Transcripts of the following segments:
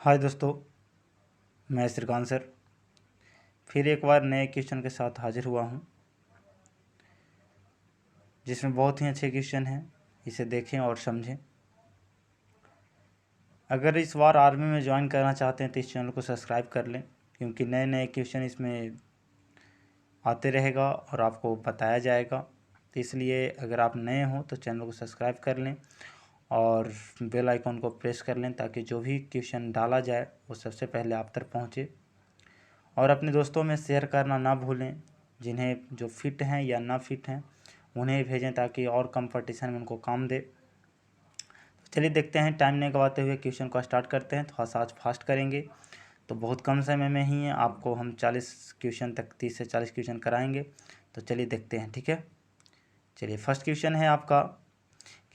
हाय दोस्तों, मैं श्रीकांत सर फिर एक बार नए क्वेश्चन के साथ हाजिर हुआ हूँ, जिसमें बहुत ही अच्छे क्वेश्चन हैं। इसे देखें और समझें। अगर इस बार आर्मी में ज्वाइन करना चाहते हैं तो इस चैनल को सब्सक्राइब कर लें, क्योंकि नए नए क्वेश्चन इसमें आते रहेगा और आपको बताया जाएगा। तो इसलिए अगर आप नए हों तो चैनल को सब्सक्राइब कर लें और बेल आइकन को प्रेस कर लें, ताकि जो भी क्वेश्चन डाला जाए वो सबसे पहले आप तक पहुँचे। और अपने दोस्तों में शेयर करना ना भूलें, जिन्हें जो फिट हैं या ना फिट हैं उन्हें भेजें, ताकि और कंपटीशन में उनको काम दे। तो चलिए देखते हैं, टाइम नहीं गवाते हुए क्वेश्चन को स्टार्ट करते हैं। थोड़ा सा आज फास्ट करेंगे तो बहुत कम समय में ही है आपको हम 40 क्वेश्चन तक, 30 से 40 क्वेश्चन कराएंगे। तो चलिए देखते हैं, ठीक है। चलिए, फर्स्ट क्वेश्चन है आपका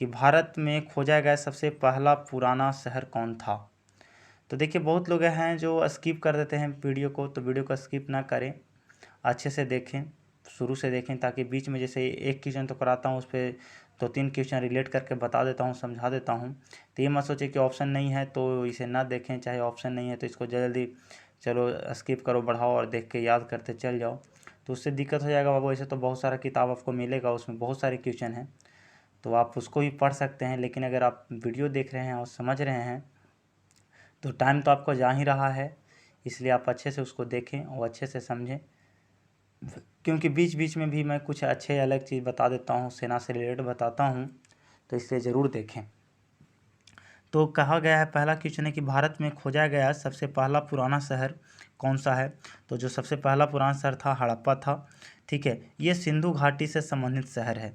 कि भारत में खोजा गया सबसे पहला पुराना शहर कौन था। तो देखिए, बहुत लोग हैं जो स्किप कर देते हैं वीडियो को, तो वीडियो को स्किप ना करें, अच्छे से देखें, शुरू से देखें, ताकि बीच में जैसे एक क्वेश्चन तो कराता हूँ उस पर 2-3 क्वेश्चन रिलेट करके बता देता हूँ, समझा देता हूँ। तो ये मत सोचे कि ऑप्शन नहीं है तो इसे ना देखें, चाहे ऑप्शन नहीं है तो इसको जल्दी चलो स्किप करो, बढ़ाओ और देख के याद करते चल जाओ, तो उससे दिक्कत हो जाएगा बाबू। ऐसे तो बहुत सारा किताब आपको मिलेगा, उसमें बहुत सारे क्वेश्चन हैं, तो आप उसको भी पढ़ सकते हैं। लेकिन अगर आप वीडियो देख रहे हैं और समझ रहे हैं तो टाइम तो आपको जा ही रहा है, इसलिए आप अच्छे से उसको देखें और अच्छे से समझें, क्योंकि बीच बीच में भी मैं कुछ अच्छे अलग चीज़ बता देता हूँ, सेना से रिलेटेड बताता हूँ, तो इसलिए ज़रूर देखें। तो कहा गया है, पहला क्वेश्चन है कि भारत में खोजा गया सबसे पहला पुराना शहर कौन सा है। तो जो सबसे पहला पुराना शहर था हड़प्पा था, ठीक है। ये सिंधु घाटी से संबंधित शहर है,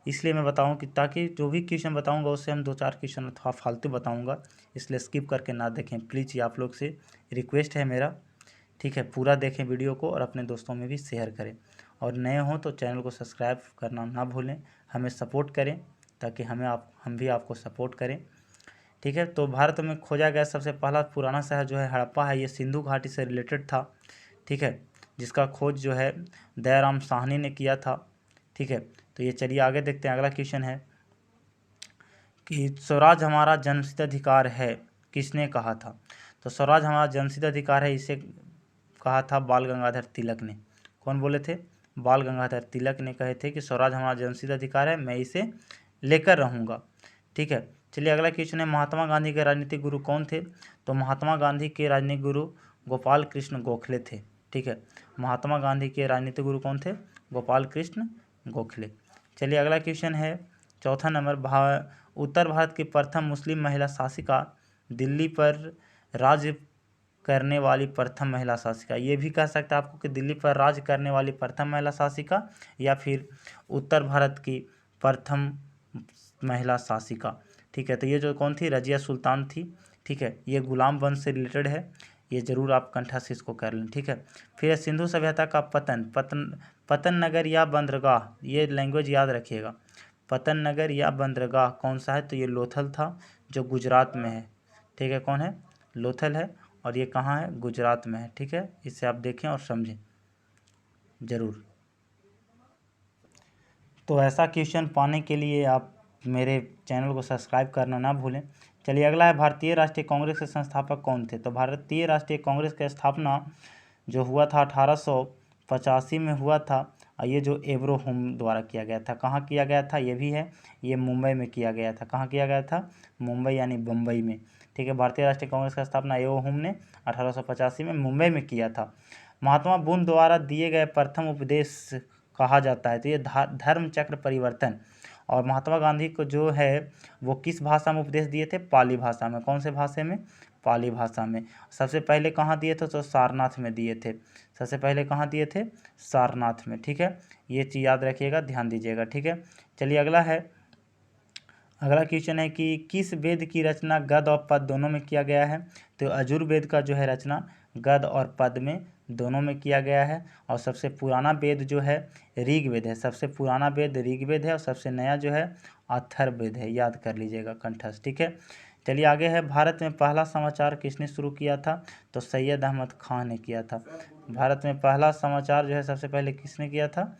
इसलिए मैं बताऊं कि ताकि जो भी क्वेश्चन बताऊंगा उससे हम 2-4 क्वेश्चन थोड़ा फालतू बताऊंगा, इसलिए स्किप करके ना देखें प्लीज़। ये आप लोग से रिक्वेस्ट है मेरा, ठीक है। पूरा देखें वीडियो को और अपने दोस्तों में भी शेयर करें, और नए हों तो चैनल को सब्सक्राइब करना ना भूलें, हमें सपोर्ट करें, ताकि हम भी आपको सपोर्ट करें, ठीक है। तो भारत में खोजा गया सबसे पहला पुराना शहर जो है हड़प्पा है, ये सिंधु घाटी से रिलेटेड था, ठीक है, जिसका खोज जो है दयाराम साहनी ने किया था, ठीक है। तो ये चलिए आगे देखते हैं। अगला क्वेश्चन है कि स्वराज हमारा जन्मसिद्ध अधिकार है, किसने कहा था। तो स्वराज हमारा जन्मसिद्ध अधिकार है, इसे कहा था बाल गंगाधर तिलक ने। कौन बोले थे? बाल गंगाधर तिलक ने कहे थे कि स्वराज हमारा जन्मसिद्ध अधिकार है, मैं इसे लेकर रहूँगा, ठीक है। चलिए अगला क्वेश्चन है, महात्मा गांधी के राजनीतिक गुरु कौन थे। तो महात्मा गांधी के राजनीतिक गुरु गोपाल कृष्ण गोखले थे, ठीक है। महात्मा गांधी के राजनीतिक गुरु कौन थे? गोपाल कृष्ण गोखले। चलिए अगला क्वेश्चन है, चौथा नंबर, उत्तर भारत की प्रथम मुस्लिम महिला शासिका, दिल्ली पर राज करने वाली प्रथम महिला शासिका। ये भी कह सकते हैं आपको कि दिल्ली पर राज करने वाली प्रथम महिला शासिका, या फिर उत्तर भारत की प्रथम महिला शासिका, ठीक है। तो ये जो कौन थी, रजिया सुल्तान थी, ठीक है। ये गुलाम वंश से रिलेटेड है, ये जरूर आप कंठस्थ इसको कर लें, ठीक है। फिर सिंधु सभ्यता का पतन नगर या बंदरगाह, ये लैंग्वेज याद रखिएगा। पतन नगर या बंदरगाह कौन सा है। तो ये लोथल था, जो गुजरात में है, ठीक है। कौन है? लोथल है, और ये कहाँ है? गुजरात में है, ठीक है। इसे आप देखें और समझें ज़रूर। तो ऐसा क्वेश्चन पाने के लिए आप मेरे चैनल को सब्सक्राइब करना ना भूलें। चलिए अगला है, भारतीय राष्ट्रीय कांग्रेस के संस्थापक कौन थे। तो भारतीय राष्ट्रीय कांग्रेस की स्थापना जो हुआ था 1885 में हुआ था, और ये जो एब्रो होम द्वारा किया गया था। कहाँ किया गया था? ये भी है, ये मुंबई में किया गया था। कहाँ किया गया था? मुंबई यानी बम्बई में, ठीक है। भारतीय राष्ट्रीय कांग्रेस का स्थापना एब्रो होम ने 1885 में मुंबई में किया था। महात्मा बुद्ध द्वारा दिए गए प्रथम उपदेश कहा जाता है, तो ये धर्म चक्र परिवर्तन। और महात्मा गांधी को जो है वो किस भाषा में उपदेश दिए थे? पाली भाषा में। कौन से भाषा में? पाली भाषा में। सबसे पहले कहाँ दिए थे? तो सारनाथ में दिए थे। सबसे पहले कहाँ दिए थे? सारनाथ में, ठीक है। ये चीज़ याद रखिएगा, ध्यान दीजिएगा, ठीक है। चलिए अगला है, अगला क्वेश्चन है कि किस वेद की रचना गद और पद दोनों में किया गया है। तो यजुर्वेद का जो है रचना गद और पद में दोनों में किया गया है। और सबसे पुराना वेद जो है ऋग्वेद है। सबसे पुराना वेद ऋग्वेद है, और सबसे नया जो है अथर्ववेद है, याद कर लीजिएगा कंठस्थ, ठीक है। चलिए आगे है, भारत में पहला समाचार किसने शुरू किया था। तो सैयद अहमद खान ने किया था। भारत में पहला समाचार जो है सबसे पहले किसने किया था,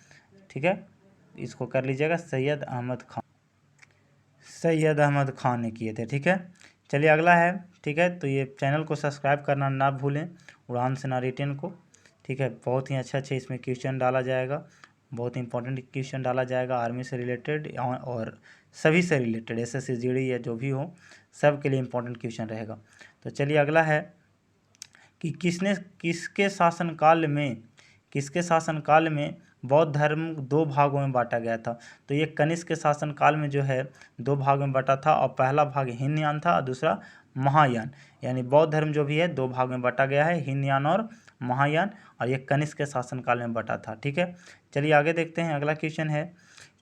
ठीक है। इसको कर लीजिएगा, सैयद अहमद खान ने किए थे, ठीक है। चलिए अगला है, ठीक है। तो ये चैनल को सब्सक्राइब करना ना भूलें, उड़ान सेना रिटेन को, ठीक है। बहुत ही अच्छे इसमें क्वेश्चन डाला जाएगा, बहुत इंपॉर्टेंट क्वेश्चन डाला जाएगा आर्मी से रिलेटेड और सभी से रिलेटेड, SSC GD या जो भी हो, सब के लिए इंपॉर्टेंट क्वेश्चन रहेगा। तो चलिए अगला है कि किसके शासनकाल में बौद्ध धर्म 2 भागों में बांटा गया था। तो ये कनिष्क के शासनकाल में जो है 2 भाग में बांटा था, और पहला भाग हीनयान था और दूसरा महायान। यानी बौद्ध धर्म जो भी है 2 भाग में बांटा गया है, हीनयान और महायान, और ये कनिष्क के शासनकाल में बांटा था, ठीक है। चलिए आगे देखते हैं। अगला क्वेश्चन है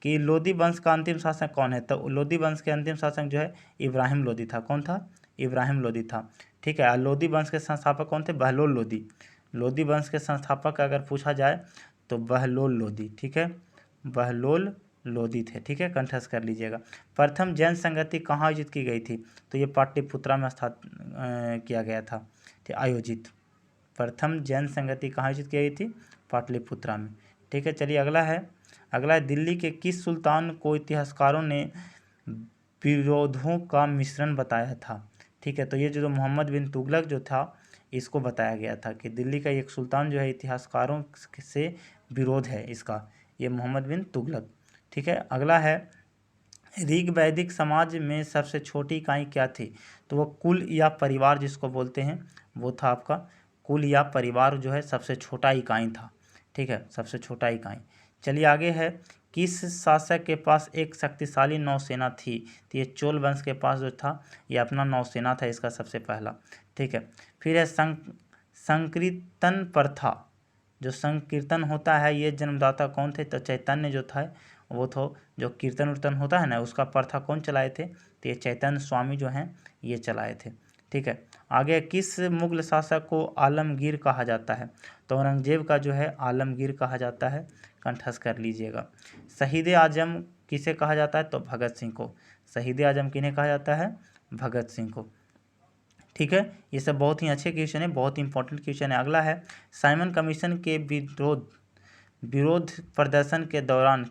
कि लोदी वंश का अंतिम शासक कौन है। तो लोदी वंश के अंतिम शासक जो है इब्राहिम लोदी था। कौन था? इब्राहिम लोदी था, ठीक है। लोदी वंश के संस्थापक कौन थे? बहलोल लोदी। लोदी वंश के संस्थापक अगर पूछा जाए तो बहलोल लोदी, ठीक है। बहलोल लोदी थे, ठीक है, कंठस्थ कर लीजिएगा। प्रथम जैन संगति कहाँ आयोजित की गई थी। तो ये पाटलिपुत्रा में किया गया था, आयोजित। प्रथम जैन संगति कहाँ आयोजित की गई थी? पाटलिपुत्रा में, ठीक है। चलिए अगला है दिल्ली के किस सुल्तान को इतिहासकारों ने विरोधों का मिश्रण बताया था, ठीक है। तो ये जो मोहम्मद बिन तुगलक जो था, इसको बताया गया था कि दिल्ली का एक सुल्तान जो है इतिहासकारों से विरोध है इसका, ये मोहम्मद बिन तुगलक, ठीक है। अगला है ऋग वैदिक समाज में सबसे छोटी इकाई क्या थी। तो वो कुल या परिवार जिसको बोलते हैं वो था आपका कुल या परिवार, जो है सबसे छोटा इकाई था, ठीक है, सबसे छोटा इकाई। चलिए आगे है किस शासक के पास एक शक्तिशाली नौसेना थी। तो ये चोल वंश के पास जो था ये अपना नौसेना था इसका सबसे पहला, ठीक है। फिर है संकीर्तन प्रथा, जो संकीर्तन होता है ये जन्मदाता कौन थे। तो चैतन्य जो था वो तो जो कीर्तन उर्तन होता है ना, उसका प्रथा कौन चलाए थे। तो ये चैतन्य स्वामी जो हैं ये चलाए थे, ठीक है। आगे किस मुगल शासक को आलमगीर कहा जाता है। तो औरंगजेब का जो है आलमगीर कहा जाता है, कंठस्थ कर लीजिएगा। शहीद आजम किसे कहा जाता है। तो भगत सिंह को। शहीद आजम किन्हें कहा जाता है? भगत सिंह को, ठीक है। ये सब बहुत ही अच्छे क्वेश्चन है, बहुत इंपॉर्टेंट क्वेश्चन है। अगला है साइमन कमीशन के विरोध प्रदर्शन के दौरान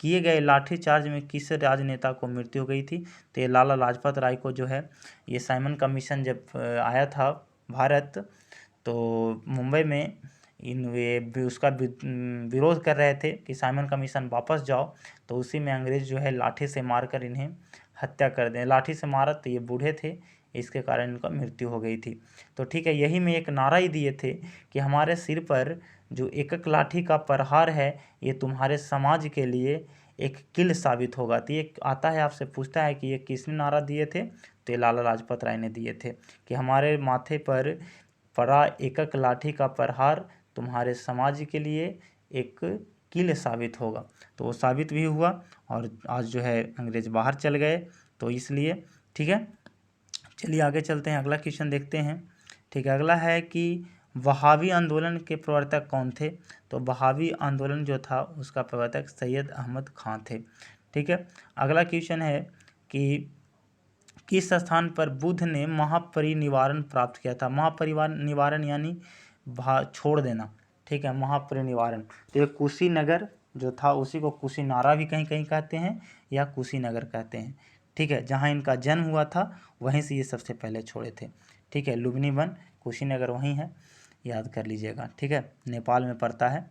किए गए लाठीचार्ज में किस राजनेता को मृत्यु हो गई थी। तो ये लाला लाजपत राय को जो है ये साइमन कमीशन जब आया था भारत, तो मुंबई में उसका विरोध कर रहे थे कि साइमन कमीशन वापस जाओ, तो उसी में अंग्रेज़ जो है लाठी से मारकर इन्हें हत्या कर दें। लाठी से मारा तो ये बूढ़े थे, इसके कारण इनका मृत्यु हो गई थी। तो ठीक है, यही में एक नारा ही दिए थे कि हमारे सिर पर जो एक एक लाठी का प्रहार है ये तुम्हारे समाज के लिए एक किल साबित होगा। तो ये आता है आपसे पूछता है कि ये किसने नारा दिए थे। तो ये लाला लाजपत राय ने दिए थे कि हमारे माथे पर पड़ा एक एक लाठी का प्रहार तुम्हारे समाज के लिए एक किल साबित होगा। तो वो साबित भी हुआ और आज जो है अंग्रेज़ बाहर चल गए, तो इसलिए, ठीक है। चलिए आगे चलते हैं, अगला क्वेश्चन देखते हैं, ठीक है। अगला है कि वहाबी आंदोलन के प्रवर्तक कौन थे। तो वहाबी आंदोलन जो था उसका प्रवर्तक सैयद अहमद खान थे, ठीक है। अगला क्वेश्चन है कि किस स्थान पर बुद्ध ने महापरिनिर्वाण प्राप्त किया था। महापरिनिर्वाण यानी छोड़ देना, ठीक है, महापरिनिर्वाण। तो ये कुशीनगर जो था उसी को कुशीनारा भी कहीं कहीं कहते हैं या कुशीनगर कहते हैं, ठीक है। जहाँ इनका जन्म हुआ था वहीं से ये सबसे पहले छोड़े थे, ठीक है। लुम्बिनी वन कुशीनगर वहीं है, याद कर लीजिएगा, ठीक है, नेपाल में पड़ता है।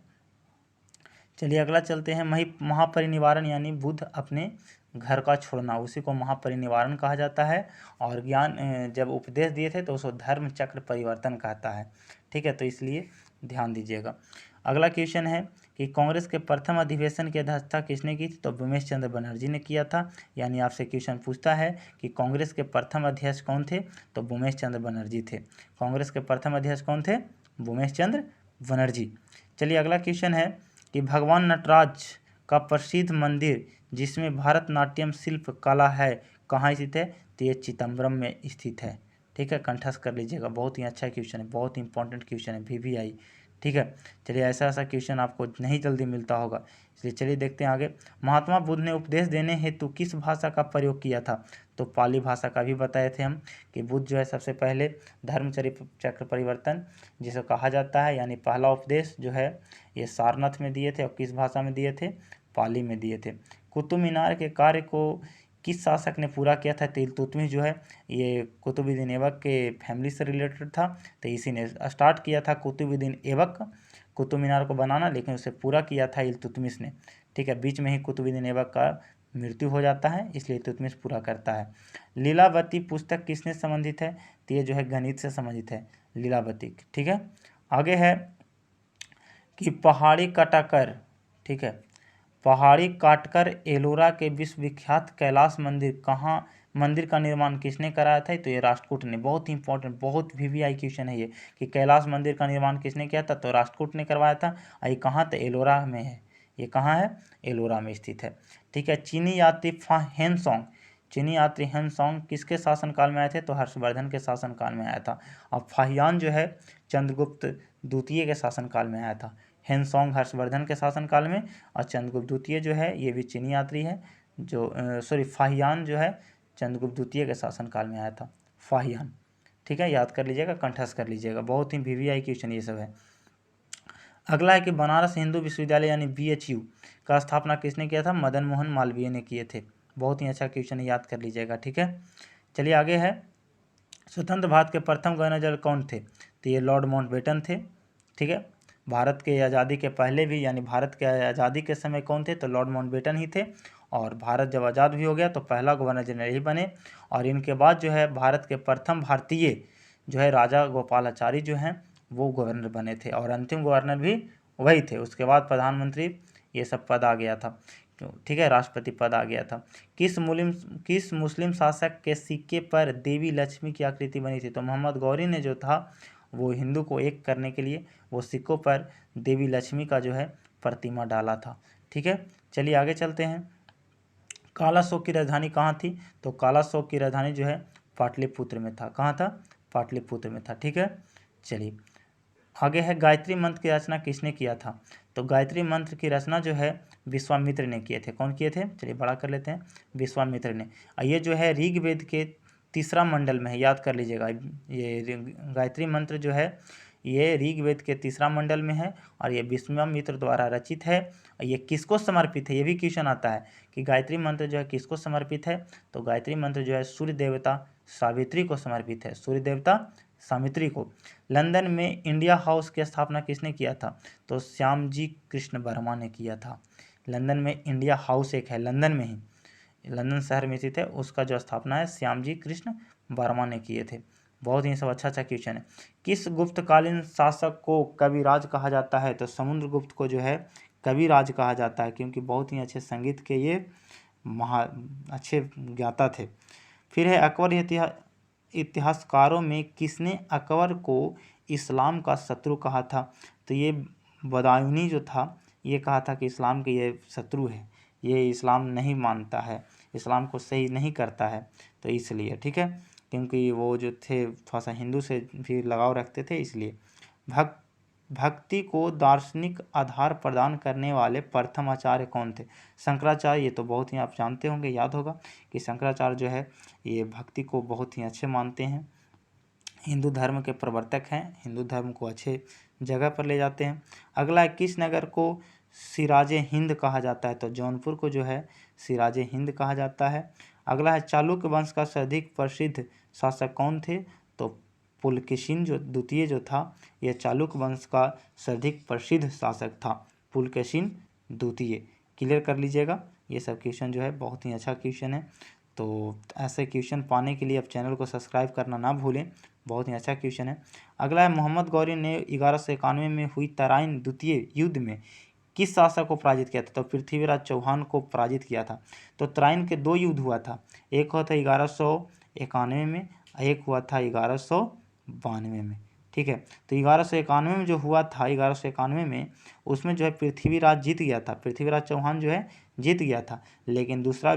चलिए अगला चलते हैं। महापरिनिर्वाण यानी बुद्ध अपने घर का छोड़ना, उसी को महापरिनिर्वाण कहा जाता है। और ज्ञान जब उपदेश दिए थे तो उसको धर्म चक्र परिवर्तन कहता है, ठीक है। तो इसलिए ध्यान दीजिएगा। अगला क्वेश्चन है कि कांग्रेस के प्रथम अधिवेशन की अध्यक्षता किसने की थी। तो उमेश चंद्र बनर्जी ने किया था। यानी आपसे क्वेश्चन पूछता है कि कांग्रेस के प्रथम अध्यक्ष कौन थे। तो उमेश चंद्र बनर्जी थे। कांग्रेस के प्रथम अध्यक्ष कौन थे? उमेश चंद्र बनर्जी। चलिए अगला क्वेश्चन है कि भगवान नटराज का प्रसिद्ध मंदिर जिसमें भरतनाट्यम शिल्प कला है कहाँ स्थित है। तो ये चिदम्बरम में स्थित है, ठीक है, कंठस्थ कर लीजिएगा। बहुत ही अच्छा क्वेश्चन है, बहुत इंपॉर्टेंट क्वेश्चन है, VVI, ठीक है। चलिए ऐसा क्वेश्चन आपको नहीं जल्दी मिलता होगा, इसलिए चलिए देखते हैं आगे। महात्मा बुद्ध ने उपदेश देने हेतु किस भाषा का प्रयोग किया था। तो पाली भाषा का भी बताए थे हम कि बुद्ध जो है सबसे पहले चक्र परिवर्तन जिसे कहा जाता है, यानी पहला उपदेश जो है ये सारनाथ में दिए थे। और किस भाषा में दिए थे? पाली में दिए थे। कुतुब मीनार के कार्य को किस शासक ने पूरा किया था? तो इल्तुतमिश जो है ये कुतुबुद्दीन ऐबक के फैमिली से रिलेटेड था, तो इसी ने स्टार्ट किया था कुतुबुद्दीन ऐबक कुतुब मीनार को बनाना, लेकिन उसे पूरा किया था इल्तुतमिश ने। ठीक है, बीच में ही कुतुबुद्दीन ऐबक का मृत्यु हो जाता है, इसलिए इल्तुतमिश पूरा करता है। लीलावती पुस्तक किसने संबंधित है? तो ये जो है गणित से संबंधित है, लीलावती। ठीक है, आगे है कि पहाड़ी कटाकर, ठीक है, पहाड़ी काटकर एलोरा के विश्वविख्यात कैलाश मंदिर का निर्माण किसने कराया था? तो ये राष्ट्रकूट ने। बहुत ही इंपॉर्टेंट, बहुत वीवीआई क्वेश्चन है ये, कि कैलाश मंदिर का निर्माण किसने किया था? तो राष्ट्रकूट ने करवाया था। ये कहाँ? तो एलोरा में है। ये कहाँ है? एलोरा में स्थित है। ठीक है, चीनी यात्री हेनसोंग किसके शासनकाल में आए थे? तो हर्षवर्धन के शासनकाल में आया था। और फाहियान जो है चंद्रगुप्त द्वितीय के शासनकाल में आया था। हेनसोंग हर्षवर्धन के शासनकाल में, और चंद्रगुप्त द्वितीय जो है ये भी चीनी यात्री है, जो फाहियान जो है चंद्रगुप्त द्वितीय के शासनकाल में आया था, फाहियान। ठीक है, याद कर लीजिएगा, कंठस्थ कर लीजिएगा, बहुत ही वीवीआई क्वेश्चन ये सब है। अगला है कि बनारस हिंदू विश्वविद्यालय यानी BHU का स्थापना किसने किया था? मदन मोहन मालवीय ने किए थे। बहुत ही अच्छा क्वेश्चन है, याद कर लीजिएगा। ठीक है, चलिए आगे है, स्वतंत्र भारत के प्रथम गवर्नर जनरल कौन थे? तो ये लॉर्ड माउंटबेटन थे। ठीक है, भारत के आज़ादी के पहले भी, यानी भारत के आज़ादी के समय कौन थे? तो लॉर्ड माउंटबेटन ही थे। और भारत जब आज़ाद भी हो गया तो पहला गवर्नर जनरल ही बने। और इनके बाद जो है भारत के प्रथम भारतीय जो है राजा गोपालाचारी जो हैं वो गवर्नर बने थे, और अंतिम गवर्नर भी वही थे। उसके बाद प्रधानमंत्री ये सब पद आ गया था। ठीक है, राष्ट्रपति पद आ गया था। किस मुस्लिम शासक के सिक्के पर देवी लक्ष्मी की आकृति बनी थी? तो मोहम्मद गौरी ने जो था वो हिंदू को एक करने के लिए वो सिक्कों पर देवी लक्ष्मी का जो है प्रतिमा डाला था। ठीक है, चलिए आगे चलते हैं। काला शोक की राजधानी कहाँ थी? तो काला शोक की राजधानी जो है पाटलिपुत्र में था। कहाँ था? पाटलिपुत्र में था। ठीक है, चलिए आगे है, गायत्री मंत्र की रचना किसने किया था? तो गायत्री मंत्र की रचना जो है विश्वामित्र ने किए थे। कौन किए थे? चलिए बड़ा कर लेते हैं, विश्वामित्र ने। ये जो है ऋग्वेद के तीसरा मंडल में है, याद कर लीजिएगा। ये गायत्री मंत्र जो है ये ऋग्वेद के तीसरा मंडल में है, और ये विश्वामित्र द्वारा रचित है। ये किसको समर्पित है? ये भी क्वेश्चन आता है कि गायत्री मंत्र जो है किसको समर्पित है? तो गायत्री मंत्र जो है सूर्य देवता सावित्री को समर्पित है, सूर्य देवता सावित्री को। लंदन में इंडिया हाउस की स्थापना किसने किया था? तो श्यामजी कृष्ण वर्मा ने किया था। लंदन में इंडिया हाउस एक है, लंदन में ही, लंदन शहर में स्थित है, उसका जो स्थापना है श्यामजी कृष्ण वर्मा ने किए थे। बहुत ही सब अच्छा क्वेश्चन है। किस गुप्तकालीन शासक को कविराज कहा जाता है? तो समुद्रगुप्त को जो है कविराज कहा जाता है, क्योंकि बहुत ही अच्छे संगीत के ये अच्छे ज्ञाता थे। फिर है, अकबर इतिहासकारों में किसने अकबर को इस्लाम का शत्रु कहा था? तो ये बदायूनी जो था ये कहा था कि इस्लाम के ये शत्रु है, ये इस्लाम नहीं मानता है, इस्लाम को सही नहीं करता है, तो इसलिए। ठीक है, क्योंकि वो जो थे थोड़ा सा हिंदू से भी लगाव रखते थे, इसलिए। भक्ति को दार्शनिक आधार प्रदान करने वाले प्रथम आचार्य कौन थे? शंकराचार्य। ये तो बहुत ही आप जानते होंगे, याद होगा कि शंकराचार्य जो है ये भक्ति को बहुत ही अच्छे मानते हैं, हिंदू धर्म के प्रवर्तक हैं, हिंदू धर्म को अच्छे जगह पर ले जाते हैं। अगला, किस नगर को सिराजे हिंद कहा जाता है? तो जौनपुर को जो है सिराजे हिंद कहा जाता है। अगला है, चालुक्य वंश का सर्वाधिक प्रसिद्ध शासक कौन थे? तो पुलकेशिन जो द्वितीय जो था यह चालुक्य वंश का सर्वाधिक प्रसिद्ध शासक था, पुलकेशिन द्वितीय। क्लियर कर लीजिएगा, ये सब क्वेश्चन जो है बहुत ही अच्छा क्वेश्चन है। तो ऐसे क्वेश्चन पाने के लिए आप चैनल को सब्सक्राइब करना ना भूलें, बहुत ही अच्छा क्वेश्चन है। अगला है, मोहम्मद गौरी ने 1191 में हुई तराइन द्वितीय युद्ध में किस शासक को पराजित किया था? तो पृथ्वीराज चौहान को पराजित किया था। तो तराइन के 2 युद्ध हुआ था, एक हुआ था 1191 में, एक हुआ था 1192 में। ठीक है, तो 1191 में जो हुआ था, 1191 में उसमें जो है पृथ्वीराज जीत गया था, पृथ्वीराज चौहान जो है जीत गया था। लेकिन दूसरा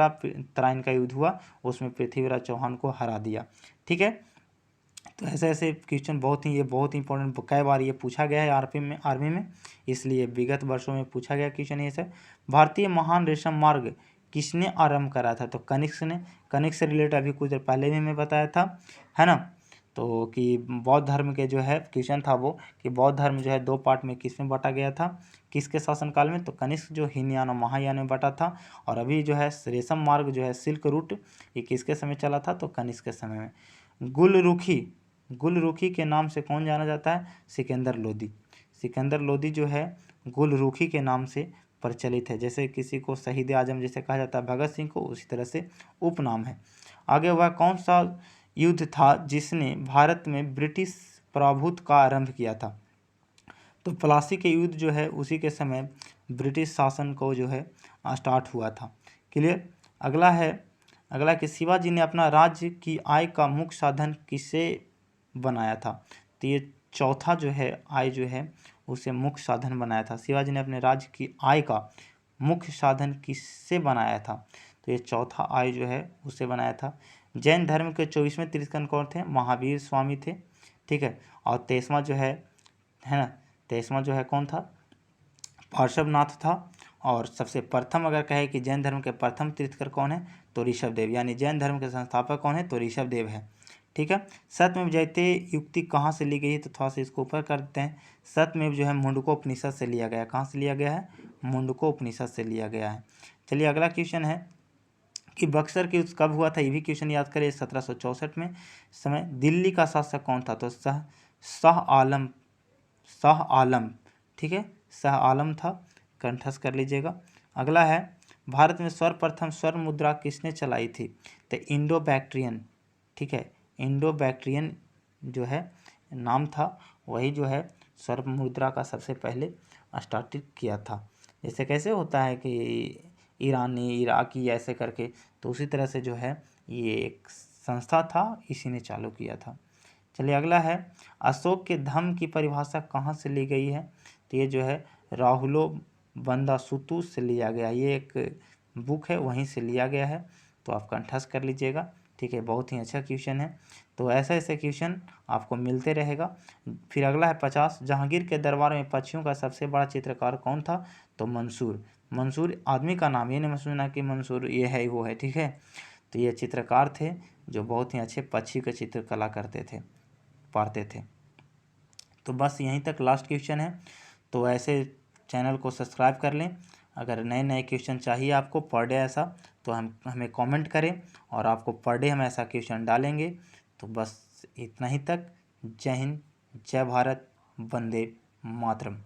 तराइन का युद्ध हुआ, उसमें पृथ्वीराज चौहान को हरा दिया। ठीक है, तो ऐसे ऐसे क्वेश्चन बहुत ही इंपॉर्टेंट, कई बार ये पूछा गया है आर्मी में, इसलिए विगत वर्षों में पूछा गया क्वेश्चन ये सब। भारतीय महान रेशम मार्ग किसने आरंभ करा था? तो कनिष्क ने। कनिष्क से रिलेटेड अभी कुछ देर पहले भी मैं बताया था, है ना। तो कि बौद्ध धर्म के जो है क्वेश्चन था वो, कि बौद्ध धर्म जो है 2 पार्ट में किस में बांटा गया था? किसके शासनकाल में, तो कनिष्क जो हीनयान और महायान में बटा था। और अभी जो है रेशम मार्ग जो है सिल्क रूट, ये किसके समय चला था, तो कनिष्क के समय में। गुलरुखी के नाम से कौन जाना जाता है, सिकंदर लोदी। सिकंदर लोदी जो है गुलरुखी के नाम से प्रचलित है। जैसे किसी को शहीद आजम जैसे कहा जाता है भगत सिंह को, उसी तरह से उपनाम है। आगे वह कौन सा युद्ध था जिसने भारत में ब्रिटिश प्रभुत्व का आरंभ किया था, तो प्लासी के युद्ध जो है उसी के समय ब्रिटिश शासन को जो है स्टार्ट हुआ था। क्लियर। अगला कि शिवाजी ने अपना राज्य की आय का मुख्य साधन किसे बनाया था, तो ये चौथा जो है आय जो है उसे मुख्य साधन बनाया था। शिवाजी ने अपने राज्य की आय का मुख्य साधन किससे बनाया था, तो ये चौथा आय जो है उसे बनाया था। जैन धर्म के 24वें तीर्थंकर कौन थे, महावीर स्वामी थे। ठीक है। और 23वां जो है ना, 23वां जो है कौन था, पार्श्वनाथ था। और सबसे प्रथम अगर कहे कि जैन धर्म के प्रथम तीर्थंकर कौन है, तो ऋषभ देव, यानी जैन धर्म के संस्थापक कौन है, तो ऋषभ देव है। ठीक है। सत्यमेव जयते युक्ति कहाँ से ली गई है, तो थोड़ा सा इसको ऊपर कर देते हैं। सत्यमेव जो है मुंडकोपनिषद से लिया गया है। कहाँ से लिया गया है, मुंडकोपनिषद से लिया गया है। चलिए अगला क्वेश्चन है कि बक्सर की युद्ध कब हुआ था, ये भी क्वेश्चन याद करें। 1764 में समय। दिल्ली का शासक कौन था, तो शाह आलम। ठीक है, शाह आलम था, कंठस्थ कर लीजिएगा। अगला है भारत में सर्वप्रथम स्वर्ण मुद्रा किसने चलाई थी, तो इंडो बैक्ट्रियन। ठीक है, इंडो बैक्ट्रियन जो है नाम था, वही जो है स्वर्ण मुद्रा का सबसे पहले स्टार्ट किया था। जैसे कैसे होता है कि ईरानी इराकी ऐसे करके, तो उसी तरह से जो है ये एक संस्था था, इसी ने चालू किया था। चलिए अगला है अशोक के धम्म की परिभाषा कहाँ से ली गई है, तो ये जो है राहुलो बंदासुतु से लिया गया, ये एक बुक है वहीं से लिया गया है, तो आप कंठस्थ कर लीजिएगा। ठीक है, बहुत ही अच्छा क्वेश्चन है। तो ऐसे ऐसे क्वेश्चन आपको मिलते रहेगा। फिर अगला है 50, जहांगीर के दरबार में पक्षियों का सबसे बड़ा चित्रकार कौन था, तो मंसूर। मंसूर आदमी का नाम, ये नहीं सुना कि मंसूर ये है वो है। ठीक है, तो ये चित्रकार थे जो बहुत ही अच्छे पक्षी का चित्रकला करते थे, पारते थे। तो बस यहीं तक लास्ट क्वेश्चन है। तो ऐसे चैनल को सब्सक्राइब कर लें। अगर नए नए क्वेश्चन चाहिए आपको पर डे ऐसा, तो हमें कमेंट करें और आपको पर डे हम ऐसा क्वेश्चन डालेंगे। तो बस इतना ही तक। जय हिंद, जय भारत, वंदे मातरम।